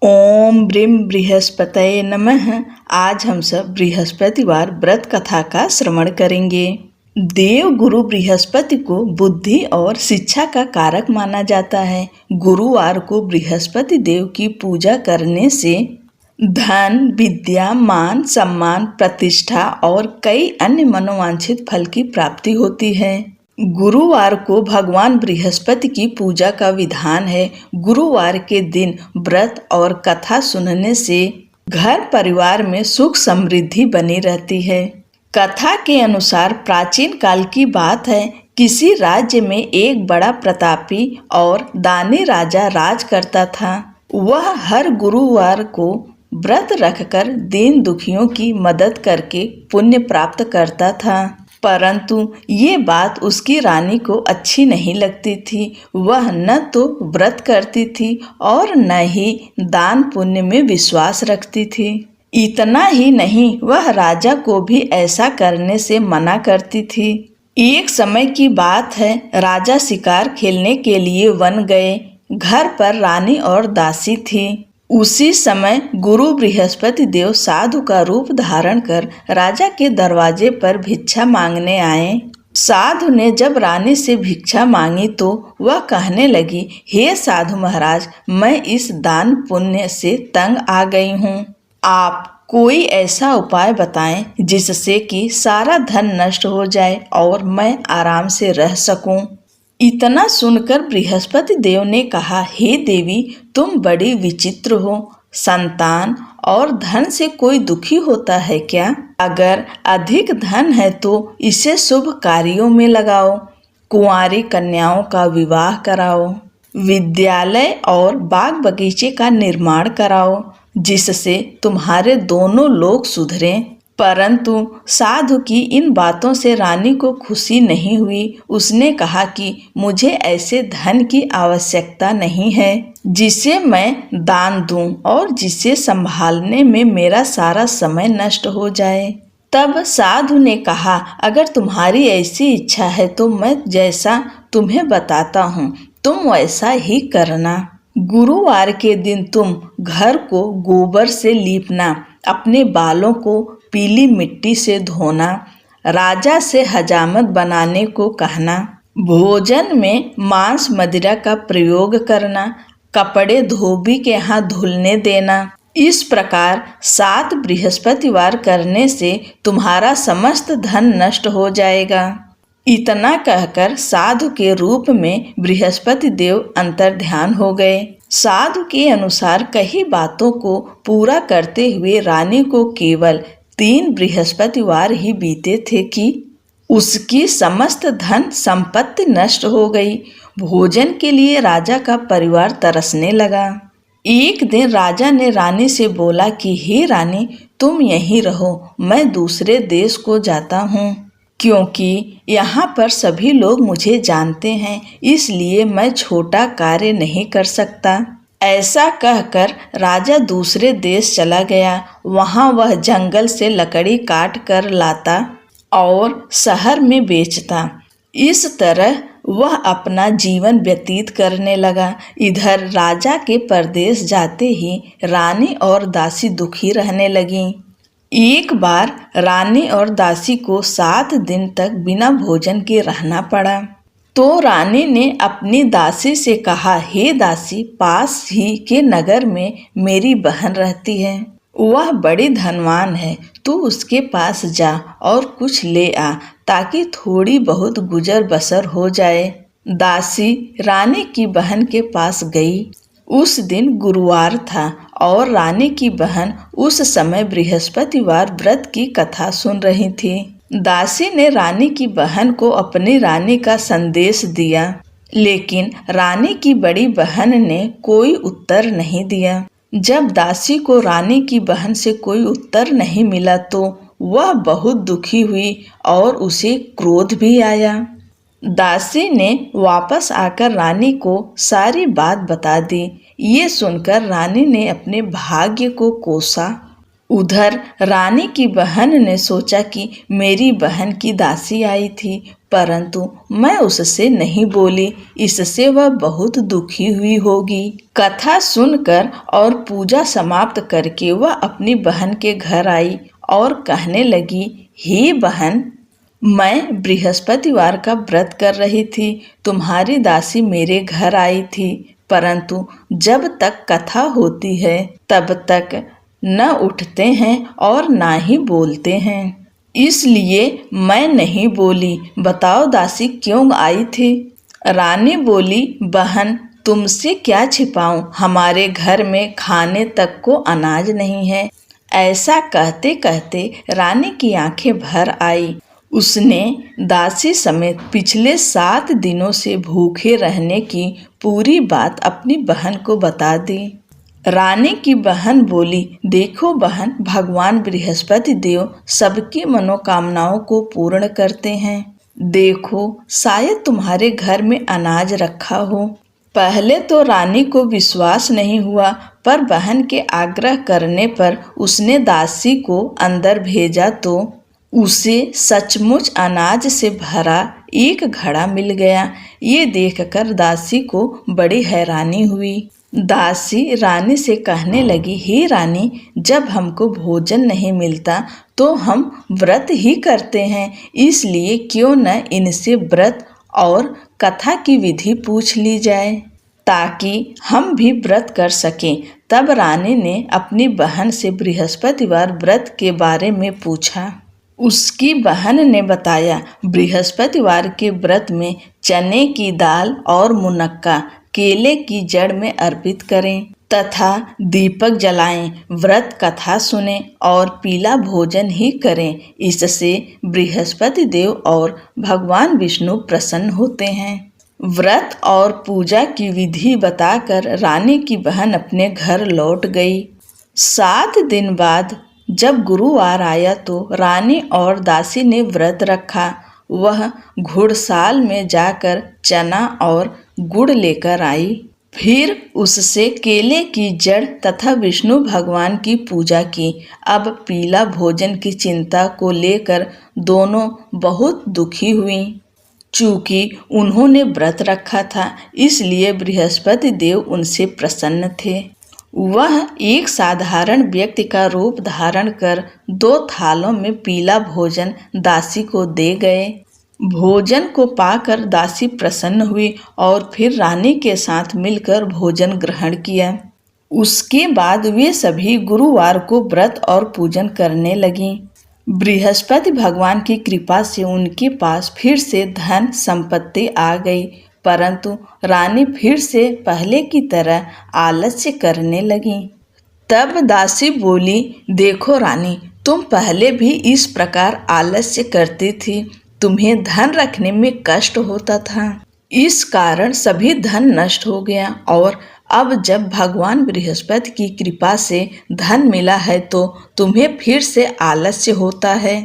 ओम brim बृहस्पतये नमः। आज हम सब बृहस्पतिवार व्रत कथा का श्रवण करेंगे। देव गुरु बृहस्पति को बुद्धि और शिक्षा का कारक माना जाता है। गुरुवार को बृहस्पति देव की पूजा करने से धन, विद्या, मान, सम्मान, प्रतिष्ठा और कई अन्य मनोवांछित फल की प्राप्ति होती है। गुरुवार को भगवान बृहस्पति की पूजा का विधान है। गुरुवार के दिन व्रत और कथा सुनने से घर परिवार में सुख समृद्धि बनी रहती है। कथा के अनुसार प्राचीन काल की बात है। किसी राज्य में एक बड़ा प्रतापी और दानी राजा राज करता था। वह हर गुरुवार को व्रत रखकर दीन दुखियों की मदद करके पुण्य प्राप्त करता था। परंतु ये बात उसकी रानी को अच्छी नहीं लगती थी। वह न तो व्रत करती थी और न ही दान पुण्य में विश्वास रखती थी। इतना ही नहीं, वह राजा को भी ऐसा करने से मना करती थी। एक समय की बात है, राजा शिकार खेलने के लिए वन गए। घर पर रानी और दासी थी। उसी समय गुरु बृहस्पति देव साधु का रूप धारण कर राजा के दरवाजे पर भिक्षा मांगने आए। साधु ने जब रानी से भिक्षा मांगी तो वह कहने लगी, हे साधु महाराज, मैं इस दान पुण्य से तंग आ गई हूँ। आप कोई ऐसा उपाय बताएं जिससे कि सारा धन नष्ट हो जाए और मैं आराम से रह सकूं। इतना सुनकर बृहस्पति देव ने कहा, हे देवी, तुम बड़ी विचित्र हो। संतान और धन से कोई दुखी होता है क्या? अगर अधिक धन है तो इसे शुभ कार्यों में लगाओ। कुंवारी कन्याओं का विवाह कराओ। विद्यालय और बाग बगीचे का निर्माण कराओ, जिससे तुम्हारे दोनों लोग सुधरें। परंतु साधु की इन बातों से रानी को खुशी नहीं हुई। उसने कहा कि मुझे ऐसे धन की आवश्यकता नहीं है जिसे मैं दान दूं और जिसे संभालने में मेरा सारा समय नष्ट हो जाए। तब साधु ने कहा, अगर तुम्हारी ऐसी इच्छा है तो मैं जैसा तुम्हें बताता हूँ तुम वैसा ही करना। गुरुवार के दिन तुम घर को गोबर से लीपना, अपने बालों को पीली मिट्टी से धोना, राजा से हजामत बनाने को कहना, भोजन में मांस मदिरा का प्रयोग करना, कपड़े धोबी के यहाँ धुलने देना। इस प्रकार 7 बृहस्पतिवार करने से तुम्हारा समस्त धन नष्ट हो जाएगा। इतना कहकर साधु के रूप में बृहस्पति देव अंतर्ध्यान हो गए। साधु के अनुसार कई बातों को पूरा करते हुए रानी को केवल 3 बृहस्पतिवार ही बीते थे कि उसकी समस्त धन संपत्ति नष्ट हो गई। भोजन के लिए राजा का परिवार तरसने लगा। एक दिन राजा ने रानी से बोला कि हे रानी, तुम यहीं रहो, मैं दूसरे देश को जाता हूँ, क्योंकि यहाँ पर सभी लोग मुझे जानते हैं, इसलिए मैं छोटा कार्य नहीं कर सकता। ऐसा कहकर राजा दूसरे देश चला गया। वहाँ वह जंगल से लकड़ी काट कर लाता और शहर में बेचता। इस तरह वह अपना जीवन व्यतीत करने लगा। इधर राजा के परदेश जाते ही रानी और दासी दुखी रहने लगीं। एक बार रानी और दासी को 7 दिन तक बिना भोजन के रहना पड़ा। तो रानी ने अपनी दासी से कहा, हे दासी, पास ही के नगर में मेरी बहन रहती है। वह बड़ी धनवान है। तू उसके पास जा और कुछ ले आ, ताकि थोड़ी बहुत गुजर बसर हो जाए। दासी रानी की बहन के पास गई। उस दिन गुरुवार था और रानी की बहन उस समय बृहस्पतिवार व्रत की कथा सुन रही थी। दासी ने रानी की बहन को अपनी रानी का संदेश दिया, लेकिन रानी की बड़ी बहन ने कोई उत्तर नहीं दिया। जब दासी को रानी की बहन से कोई उत्तर नहीं मिला तो वह बहुत दुखी हुई और उसे क्रोध भी आया। दासी ने वापस आकर रानी को सारी बात बता दी। ये सुनकर रानी ने अपने भाग्य को कोसा उधर रानी की बहन ने सोचा कि मेरी बहन की दासी आई थी, परंतु मैं उससे नहीं बोली, इससे वह बहुत दुखी हुई होगी। कथा सुनकर और पूजा समाप्त करके वह अपनी बहन के घर आई और कहने लगी, हे बहन, मैं बृहस्पतिवार का व्रत कर रही थी। तुम्हारी दासी मेरे घर आई थी, परंतु जब तक कथा होती है तब तक न उठते हैं और ना ही बोलते हैं, इसलिए मैं नहीं बोली। बताओ दासी क्यों आई थी? रानी बोली, बहन, तुमसे क्या छिपाऊं, हमारे घर में खाने तक को अनाज नहीं है। ऐसा कहते कहते रानी की आंखें भर आई। उसने दासी समेत पिछले 7 दिनों से भूखे रहने की पूरी बात अपनी बहन को बता दी। रानी की बहन बोली, देखो बहन, भगवान बृहस्पति देव सबकी मनोकामनाओं को पूर्ण करते हैं। देखो, शायद तुम्हारे घर में अनाज रखा हो। पहले तो रानी को विश्वास नहीं हुआ, पर बहन के आग्रह करने पर उसने दासी को अंदर भेजा तो उसे सचमुच अनाज से भरा एक घड़ा मिल गया। ये देखकर दासी को बड़ी हैरानी हुई। दासी रानी से कहने लगी, हे रानी, जब हमको भोजन नहीं मिलता तो हम व्रत ही करते हैं, इसलिए क्यों न इनसे व्रत और कथा की विधि पूछ ली जाए ताकि हम भी व्रत कर सकें। तब रानी ने अपनी बहन से बृहस्पतिवार व्रत के बारे में पूछा। उसकी बहन ने बताया, बृहस्पतिवार के व्रत में चने की दाल और मुनक्का केले की जड़ में अर्पित करें तथा दीपक जलाएं, व्रत कथा सुने और पीला भोजन ही करें। इससे बृहस्पति देव और भगवान विष्णु प्रसन्न होते हैं। व्रत और पूजा की विधि बताकर रानी की बहन अपने घर लौट गई। 7 दिन बाद जब गुरुवार आया तो रानी और दासी ने व्रत रखा। वह घुड़साल में जाकर चना और गुड़ लेकर आई। फिर उससे केले की जड़ तथा विष्णु भगवान की पूजा की। अब पीला भोजन की चिंता को लेकर दोनों बहुत दुखी हुई। चूँकि उन्होंने व्रत रखा था, इसलिए बृहस्पति देव उनसे प्रसन्न थे। वह एक साधारण व्यक्ति का रूप धारण कर 2 थालों में पीला भोजन दासी को दे गए। भोजन को पाकर दासी प्रसन्न हुई और फिर रानी के साथ मिलकर भोजन ग्रहण किया। उसके बाद वे सभी गुरुवार को व्रत और पूजन करने लगीं। बृहस्पति भगवान की कृपा से उनके पास फिर से धन संपत्ति आ गई, परंतु रानी फिर से पहले की तरह आलस्य करने लगी। तब दासी बोली, देखो रानी, तुम पहले भी इस प्रकार आलस्य करती थी। तुम्हें धन रखने में कष्ट होता था, इस कारण सभी धन नष्ट हो गया, और अब जब भगवान बृहस्पति की कृपा से धन मिला है तो तुम्हें फिर से आलस्य होता है।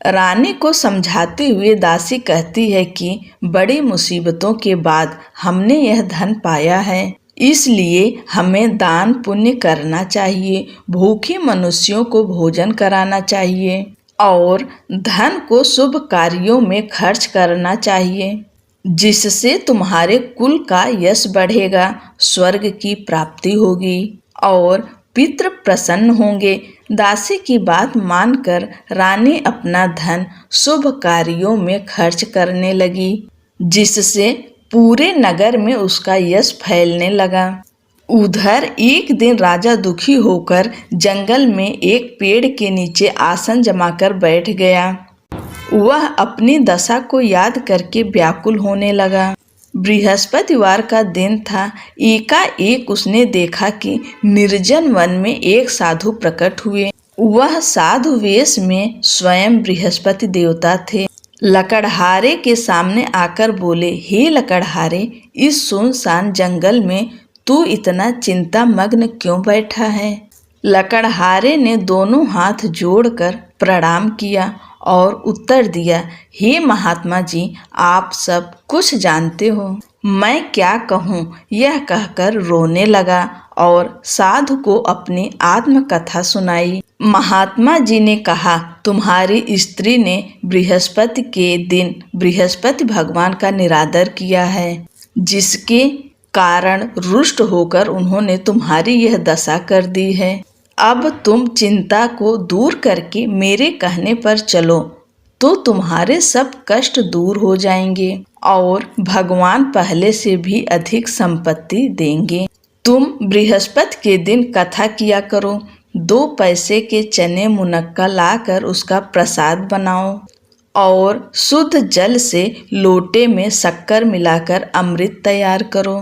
रानी को समझाते हुए दासी कहती है कि बड़ी मुसीबतों के बाद हमने यह धन पाया है, इसलिए हमें दान पुण्य करना चाहिए, भूखे मनुष्यों को भोजन कराना चाहिए और धन को शुभ कार्यों में खर्च करना चाहिए, जिससे तुम्हारे कुल का यश बढ़ेगा, स्वर्ग की प्राप्ति होगी और पितृ प्रसन्न होंगे। दासी की बात मानकर रानी अपना धन शुभ कार्यों में खर्च करने लगी, जिससे पूरे नगर में उसका यश फैलने लगा। उधर एक दिन राजा दुखी होकर जंगल में एक पेड़ के नीचे आसन जमाकर बैठ गया। वह अपनी दशा को याद करके व्याकुल होने लगा। बृहस्पतिवार का दिन था। एकाएक उसने देखा कि निर्जन वन में एक साधु प्रकट हुए। वह साधु वेश में स्वयं बृहस्पति देवता थे। लकड़हारे के सामने आकर बोले, हे लकड़हारे, इस सुनसान जंगल में तू इतना चिंता मग्न क्यों बैठा है? लकड़हारे ने दोनों हाथ जोड़कर प्रणाम किया और उत्तर दिया, हे महात्मा जी, आप सब कुछ जानते हो, मैं क्या कहूँ। यह कहकर रोने लगा और साधु को अपनी आत्मकथा सुनाई। महात्मा जी ने कहा, तुम्हारी स्त्री ने बृहस्पति के दिन बृहस्पति भगवान का निरादर किया है, जिसके कारण रुष्ट होकर उन्होंने तुम्हारी यह दशा कर दी है। अब तुम चिंता को दूर करके मेरे कहने पर चलो तो तुम्हारे सब कष्ट दूर हो जाएंगे और भगवान पहले से भी अधिक संपत्ति देंगे। तुम बृहस्पति के दिन कथा किया करो। 2 पैसे के चने मुनक्का लाकर उसका प्रसाद बनाओ और शुद्ध जल से लोटे में शक्कर मिलाकर अमृत तैयार करो।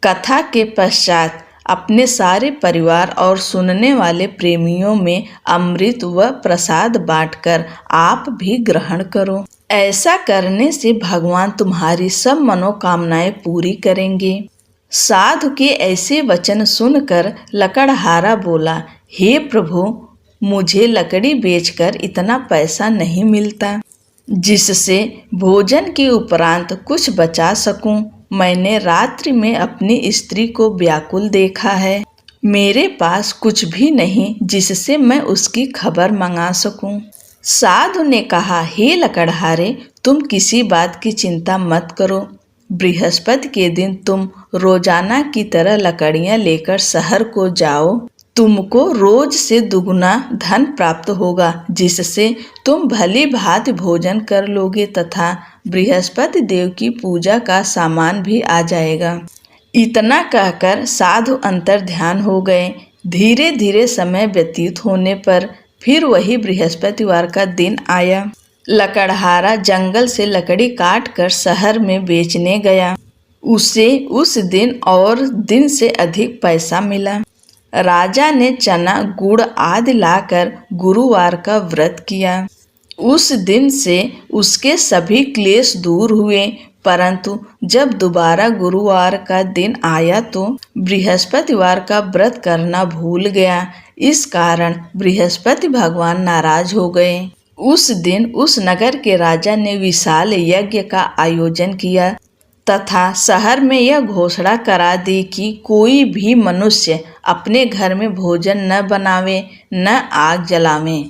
कथा के पश्चात अपने सारे परिवार और सुनने वाले प्रेमियों में अमृत व प्रसाद बांटकर आप भी ग्रहण करो। ऐसा करने से भगवान तुम्हारी सब मनोकामनाएं पूरी करेंगे। साधु के ऐसे वचन सुनकर लकड़हारा बोला, हे प्रभु, मुझे लकड़ी बेचकर इतना पैसा नहीं मिलता जिससे भोजन के उपरांत कुछ बचा सकूं। मैंने रात्रि में अपनी स्त्री को व्याकुल देखा है। मेरे पास कुछ भी नहीं जिससे मैं उसकी खबर मंगा सकूं। साधु ने कहा, हे लकड़हारे, तुम किसी बात की चिंता मत करो। बृहस्पति के दिन तुम रोजाना की तरह लकड़ियां लेकर शहर को जाओ। तुमको रोज से दुगुना धन प्राप्त होगा, जिससे तुम भली भांति भोजन कर लोगे तथा बृहस्पति देव की पूजा का सामान भी आ जाएगा। इतना कहकर साधु अंतर ध्यान हो गए। धीरे धीरे समय व्यतीत होने पर फिर वही बृहस्पतिवार का दिन आया। लकड़हारा जंगल से लकड़ी काट कर शहर में बेचने गया। उसे उस दिन और दिन से अधिक पैसा मिला। राजा ने चना, गुड़ आदि लाकर गुरुवार का व्रत किया। उस दिन से उसके सभी क्लेश दूर हुए, परंतु जब दोबारा गुरुवार का दिन आया तो बृहस्पतिवार का व्रत करना भूल गया। इस कारण बृहस्पति भगवान नाराज हो गए। उस दिन उस नगर के राजा ने विशाल यज्ञ का आयोजन किया तथा शहर में यह घोषणा करा दी कि कोई भी मनुष्य अपने घर में भोजन न बनावे न आग जलावे।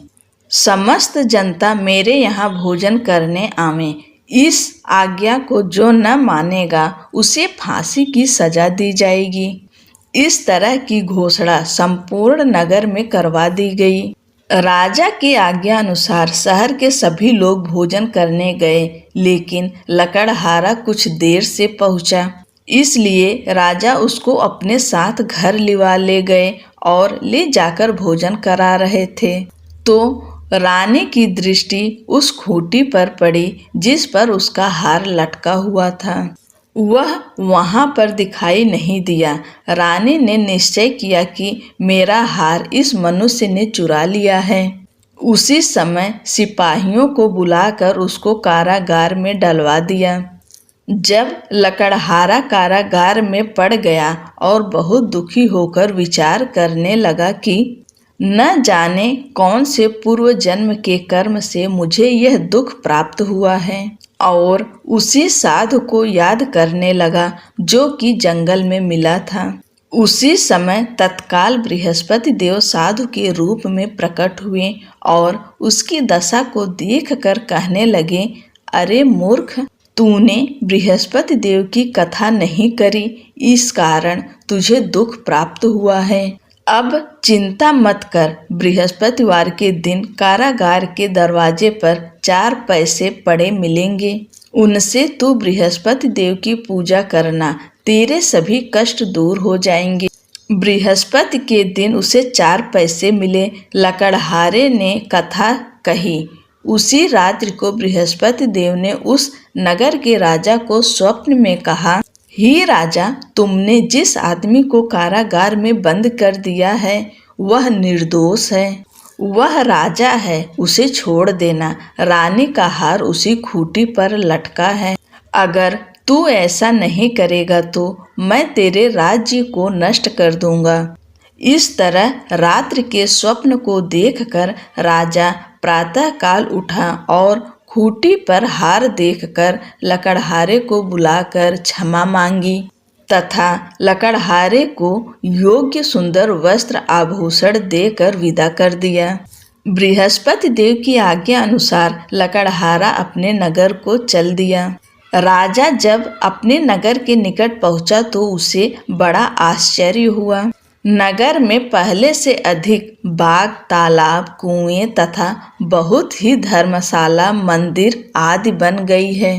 समस्त जनता मेरे यहाँ भोजन करने आवे। इस आज्ञा को जो न मानेगा उसे फांसी की सजा दी जाएगी। इस तरह की घोषणा संपूर्ण नगर में करवा दी गई। राजा की आज्ञा अनुसार शहर के सभी लोग भोजन करने गए, लेकिन लकड़हारा कुछ देर से पहुंचा। इसलिए राजा उसको अपने साथ घर लिवा ले गए और ले जाकर भोजन करा रहे थे तो रानी की दृष्टि उस खूंटी पर पड़ी जिस पर उसका हार लटका हुआ था। वह वहां पर दिखाई नहीं दिया। रानी ने निश्चय किया कि मेरा हार इस मनुष्य ने चुरा लिया है। उसी समय सिपाहियों को बुलाकर उसको कारागार में डलवा दिया। जब लकड़हारा कारागार में पड़ गया और बहुत दुखी होकर विचार करने लगा कि न जाने कौन से पूर्व जन्म के कर्म से मुझे यह दुख प्राप्त हुआ है, और उसी साधु को याद करने लगा जो कि जंगल में मिला था। उसी समय तत्काल बृहस्पति देव साधु के रूप में प्रकट हुए और उसकी दशा को देखकर कहने लगे, अरे मूर्ख, तूने बृहस्पति देव की कथा नहीं करी, इस कारण तुझे दुख प्राप्त हुआ है। अब चिंता मत कर। बृहस्पतिवार के दिन कारागार के दरवाजे पर 4 पैसे पड़े मिलेंगे। उनसे तू बृहस्पति देव की पूजा करना, तेरे सभी कष्ट दूर हो जाएंगे। बृहस्पति के दिन उसे 4 पैसे मिले। लकड़हारे ने कथा कही। उसी रात्रि को बृहस्पति देव ने उस नगर के राजा को स्वप्न में कहा, हे राजा, तुमने जिस आदमी को कारागार में बंद कर दिया है वह निर्दोष है। वह राजा है, उसे छोड़ देना। रानी का हार उसी खूंटी पर लटका है। अगर तू ऐसा नहीं करेगा तो मैं तेरे राज्य को नष्ट कर दूंगा। इस तरह रात्रि के स्वप्न को देखकर राजा प्रातःकाल उठा और खूंटी पर हार देखकर लकड़हारे को बुलाकर क्षमा मांगी। तथा लकड़हारे को योग्य सुंदर वस्त्र आभूषण देकर विदा कर दिया। बृहस्पति देव की आज्ञा अनुसार लकड़हारा अपने नगर को चल दिया। राजा जब अपने नगर के निकट पहुंचा तो उसे बड़ा आश्चर्य हुआ। नगर में पहले से अधिक बाग, तालाब, कुएं तथा बहुत ही धर्मशाला, मंदिर आदि बन गई है।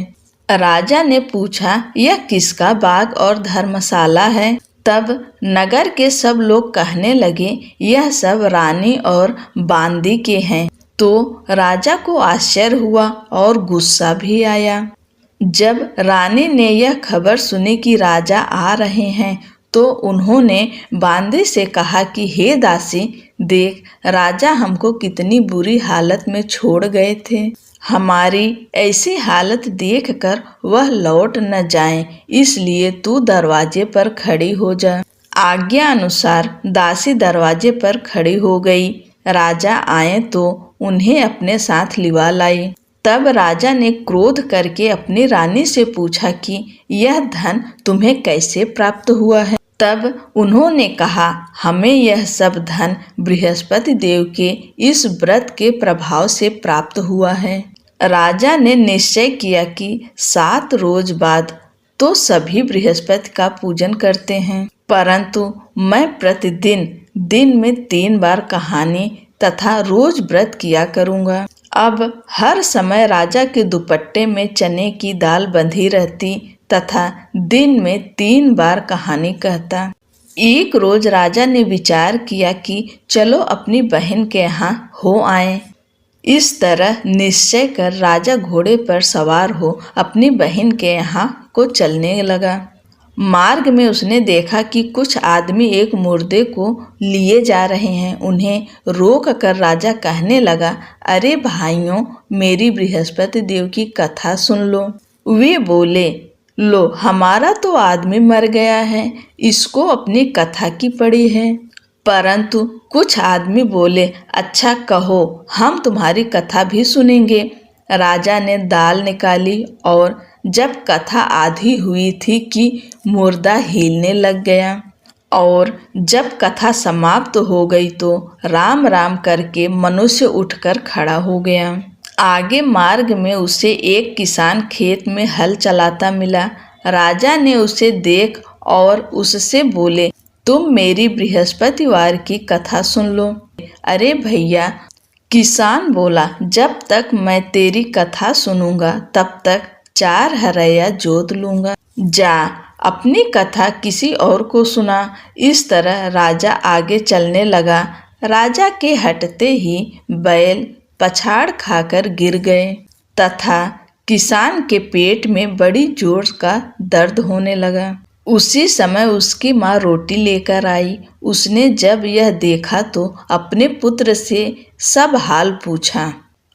राजा ने पूछा, यह किसका बाग और धर्मशाला है? तब नगर के सब लोग कहने लगे, यह सब रानी और बांदी के हैं। तो राजा को आश्चर्य हुआ और गुस्सा भी आया। जब रानी ने यह खबर सुनी कि राजा आ रहे हैं तो उन्होंने बांदी से कहा कि हे दासी, देख, राजा हमको कितनी बुरी हालत में छोड़ गए थे। हमारी ऐसी हालत देखकर वह लौट न जाएं, इसलिए तू दरवाजे पर खड़ी हो जा। आज्ञा अनुसार दासी दरवाजे पर खड़ी हो गई। राजा आए तो उन्हें अपने साथ लिवा लाई। तब राजा ने क्रोध करके अपनी रानी से पूछा कि यह धन तुम्हें कैसे प्राप्त हुआ है? तब उन्होंने कहा, हमें यह सब धन बृहस्पति देव के इस व्रत के प्रभाव से प्राप्त हुआ है। राजा ने निश्चय किया कि 7 रोज बाद तो सभी बृहस्पति का पूजन करते हैं, परंतु मैं प्रतिदिन दिन में 3 बार कहानी तथा रोज व्रत किया करूँगा। अब हर समय राजा के दुपट्टे में चने की दाल बंधी रहती तथा दिन में 3 बार कहानी कहता। एक रोज राजा ने विचार किया कि चलो अपनी बहन के यहाँ हो आए। इस तरह निश्चय कर राजा घोड़े पर सवार हो अपनी बहन के यहाँ को चलने लगा। मार्ग में उसने देखा कि कुछ आदमी एक मुर्दे को लिए जा रहे हैं। उन्हें रोक कर राजा कहने लगा, अरे भाइयों, मेरी बृहस्पति देव की कथा सुन लो। वे बोले, लो, हमारा तो आदमी मर गया है, इसको अपनी कथा की पड़ी है। परंतु कुछ आदमी बोले, अच्छा कहो, हम तुम्हारी कथा भी सुनेंगे। राजा ने दाल निकाली और जब कथा आधी हुई थी कि मुर्दा हिलने लग गया और जब कथा समाप्त हो गई तो राम राम करके मनुष्य उठकर खड़ा हो गया। आगे मार्ग में उसे एक किसान खेत में हल चलाता मिला। राजा ने उसे देख और उससे बोले, तुम मेरी बृहस्पतिवार की कथा सुन लो। अरे भैया, किसान बोला, जब तक मैं तेरी कथा सुनूंगा तब तक 4 हरैया जोत लूंगा। जा, अपनी कथा किसी और को सुना। इस तरह राजा आगे चलने लगा। राजा के हटते ही बैल पछाड़ खाकर गिर गए तथा किसान के पेट में बड़ी जोर का दर्द होने लगा। उसी समय उसकी माँ रोटी लेकर आई। उसने जब यह देखा तो अपने पुत्र से सब हाल पूछा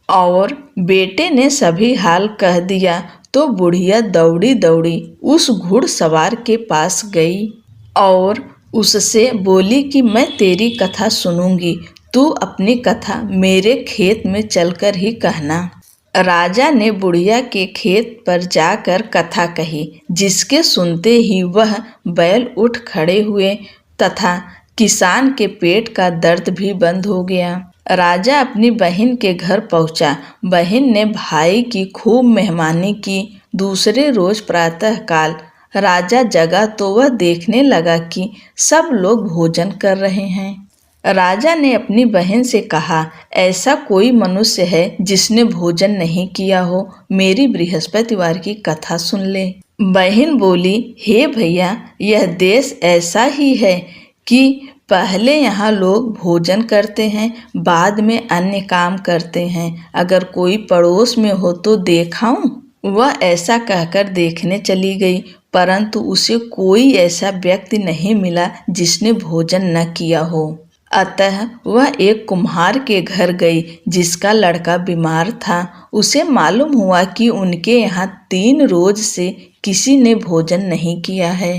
और बेटे ने सभी हाल कह दिया। तो बुढ़िया दौड़ी दौड़ी उस घुड़सवार के पास गई और उससे बोली कि मैं तेरी कथा सुनूंगी, तू अपनी कथा मेरे खेत में चलकर ही कहना। राजा ने बुढ़िया के खेत पर जाकर कथा कही, जिसके सुनते ही वह बैल उठ खड़े हुए तथा किसान के पेट का दर्द भी बंद हो गया। राजा अपनी बहन के घर पहुंचा। बहन ने भाई की खूब मेहमानी की। दूसरे रोज प्रातःकाल राजा जगा तो वह देखने लगा कि सब लोग भोजन कर रहे हैं। राजा ने अपनी बहन से कहा, ऐसा कोई मनुष्य है जिसने भोजन नहीं किया हो, मेरी बृहस्पतिवार की कथा सुन ले। बहन बोली, हे भैया, यह देश ऐसा ही है कि पहले यहाँ लोग भोजन करते हैं, बाद में अन्य काम करते हैं। अगर कोई पड़ोस में हो तो देखाऊं? वह ऐसा कहकर देखने चली गई, परंतु उसे कोई ऐसा व्यक्ति नहीं मिला जिसने भोजन न किया हो। अतः वह एक कुम्हार के घर गई जिसका लड़का बीमार था। उसे मालूम हुआ कि उनके यहाँ 3 रोज से किसी ने भोजन नहीं किया है।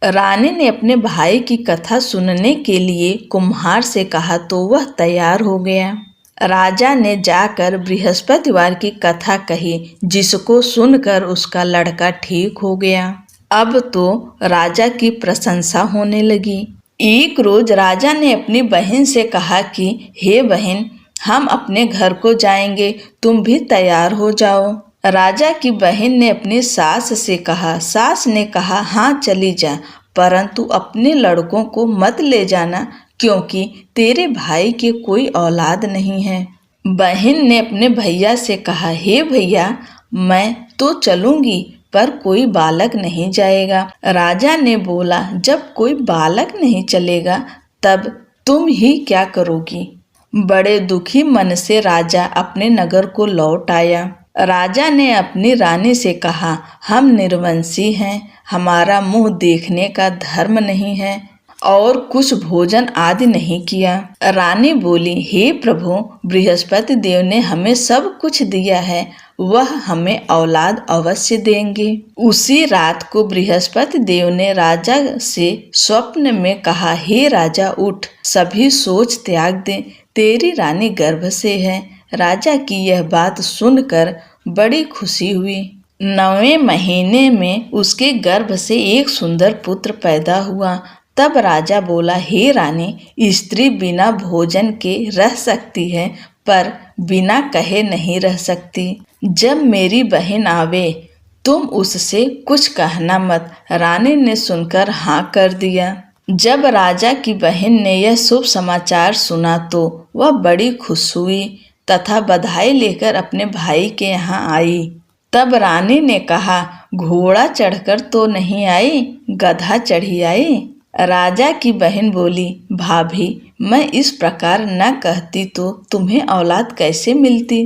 रानी ने अपने भाई की कथा सुनने के लिए कुम्हार से कहा तो वह तैयार हो गया। राजा ने जाकर बृहस्पतिवार की कथा कही, जिसको सुनकर उसका लड़का ठीक हो गया। अब तो राजा की प्रशंसा होने लगी। एक रोज राजा ने अपनी बहन से कहा कि हे बहन, हम अपने घर को जाएंगे, तुम भी तैयार हो जाओ। राजा की बहन ने अपनी सास से कहा। सास ने कहा, हाँ चली जा, परंतु अपने लड़कों को मत ले जाना, क्योंकि तेरे भाई के कोई औलाद नहीं है। बहन ने अपने भैया से कहा, हे भैया, मैं तो चलूंगी, पर कोई बालक नहीं जाएगा। राजा ने बोला, जब कोई बालक नहीं चलेगा तब तुम ही क्या करोगी। बड़े दुखी मन से राजा अपने नगर को लौट आया। राजा ने अपनी रानी से कहा, हम निर्वंशी हैं, हमारा मुंह देखने का धर्म नहीं है और कुछ भोजन आदि नहीं किया। रानी बोली, हे प्रभु, बृहस्पति देव ने हमें सब कुछ दिया है, वह हमें औलाद अवश्य देंगे। उसी रात को बृहस्पति देव ने राजा से स्वप्न में कहा, हे राजा उठ, सभी सोच त्याग दे, तेरी रानी गर्भ से है। राजा की यह बात सुनकर बड़ी खुशी हुई। 9वें महीने में उसके गर्भ से एक सुंदर पुत्र पैदा हुआ। तब राजा बोला, हे रानी, स्त्री बिना भोजन के रह सकती है, पर बिना कहे नहीं रह सकती। जब मेरी बहन आवे तुम उससे कुछ कहना मत। रानी ने सुनकर हाँ कर दिया। जब राजा की बहन ने यह शुभ समाचार सुना तो वह बड़ी खुश हुई तथा बधाई लेकर अपने भाई के यहाँ आई। तब रानी ने कहा, घोड़ा चढ़कर तो नहीं आई, गधा चढ़ी आई। राजा की बहन बोली, भाभी, मैं इस प्रकार न कहती तो तुम्हें औलाद कैसे मिलती।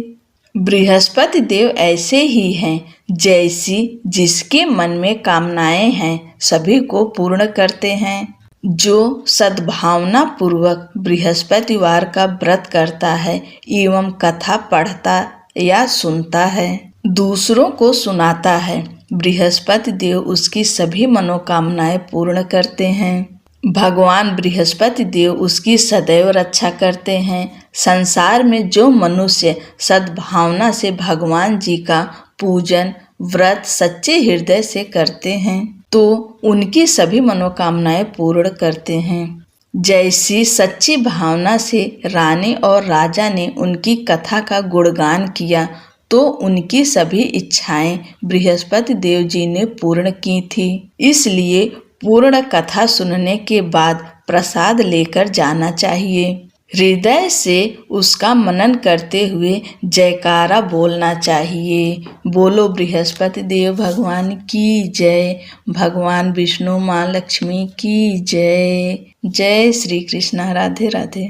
बृहस्पति देव ऐसे ही हैं, जैसी जिसके मन में कामनाएं हैं सभी को पूर्ण करते हैं। जो सद्भावना पूर्वक बृहस्पतिवार का व्रत करता है एवं कथा पढ़ता या सुनता है, दूसरों को सुनाता है, बृहस्पति देव उसकी सभी मनोकामनाएं पूर्ण करते हैं। भगवान बृहस्पति देव उसकी सदैव रक्षा करते हैं। संसार में जो मनुष्य सद्भावना से भगवान जी का पूजन व्रत सच्चे हृदय से करते हैं तो उनकी सभी मनोकामनाएं पूर्ण करते हैं। जैसी सच्ची भावना से रानी और राजा ने उनकी कथा का गुणगान किया तो उनकी सभी इच्छाएं बृहस्पति देव जी ने पूर्ण की थी। इसलिए पूर्ण कथा सुनने के बाद प्रसाद लेकर जाना चाहिए। हृदय से उसका मनन करते हुए जयकारा बोलना चाहिए। बोलो बृहस्पति देव भगवान की जय, भगवान विष्णु माँ लक्ष्मी की जय। जय श्री कृष्ण। राधे राधे।